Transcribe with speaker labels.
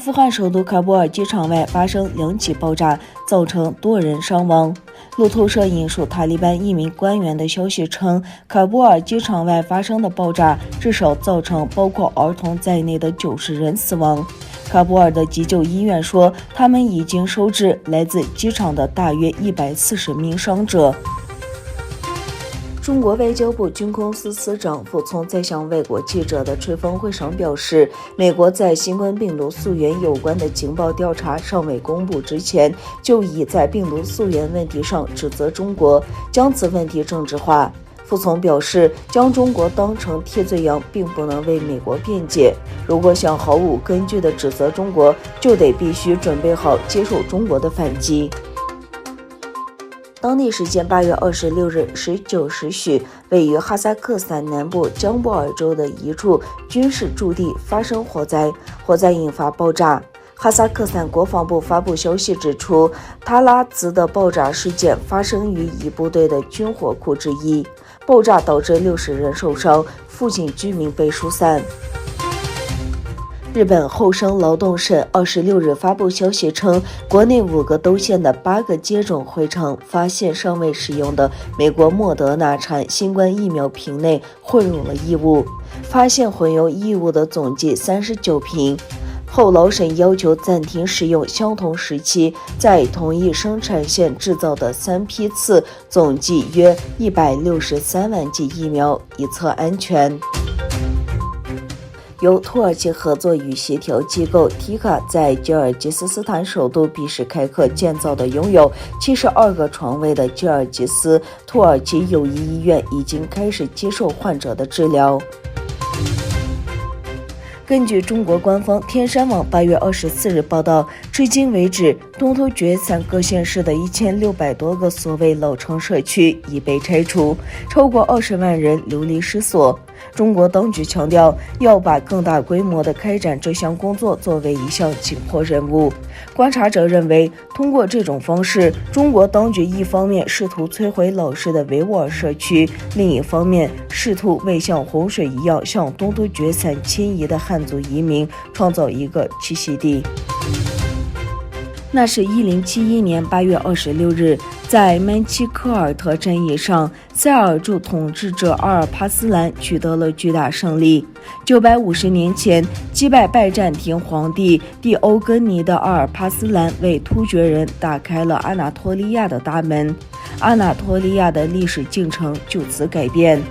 Speaker 1: 富汗首都喀布尔机场外发生2起爆炸，造成多人伤亡。路透社引述塔利班一名官员的消息称，喀布尔机场外发生的爆炸至少造成包括儿童在内的90人死亡。喀布尔的急救医院说，他们已经收治来自机场的大约140名伤者。中国外交部军工司司长傅聪在向外国记者的吹风会上表示，美国在新冠病毒溯源有关的情报调查尚未公布之前，就已在病毒溯源问题上指责中国，将此问题政治化。傅聪表示，将中国当成替罪羊并不能为美国辩解，如果想毫无根据地指责中国，就必须准备好接受中国的反击。当地时间8月26日19时许，位于哈萨克斯坦南部江布尔州的一处军事驻地发生火灾，火灾引发爆炸。哈萨克斯坦国防部发布消息指出，塔拉兹的爆炸事件发生于一部队的军火库之一，爆炸导致60人受伤，附近居民被疏散。日本厚生劳动省26日发布消息称，国内5个都县的8个接种会场发现尚未使用的美国莫德纳产新冠疫苗瓶内混入了异物，发现混有异物的总计39瓶。后劳审要求暂停使用相同时期在同一生产线制造的3批次，总计约163万剂疫苗，以测安全。由土耳其合作与协调机构 TIKA 在吉尔吉斯斯坦首都比什凯克建造的拥有72个床位的吉尔吉斯土耳其友谊医院已经开始接受患者的治疗。根据中国官方天山网8月24日报道，至今为止，东突厥3个县市的1600多个所谓老城社区已被拆除，超过20万人流离失所。中国当局强调，要把更大规模的开展这项工作作为一项紧迫任务。观察者认为，通过这种方式，中国当局一方面试图摧毁老式的维吾尔社区，另一方面试图为像洪水一样向东突厥3迁移的汉族移民创造一个栖息地。那是1071年8月26日，在曼奇科尔特战役上，塞尔柱统治者阿尔帕斯兰取得了巨大胜利。950年前击败拜占庭皇帝蒂欧根尼的阿尔帕斯兰为突厥人打开了阿纳托利亚的大门，阿纳托利亚的历史进程就此改变。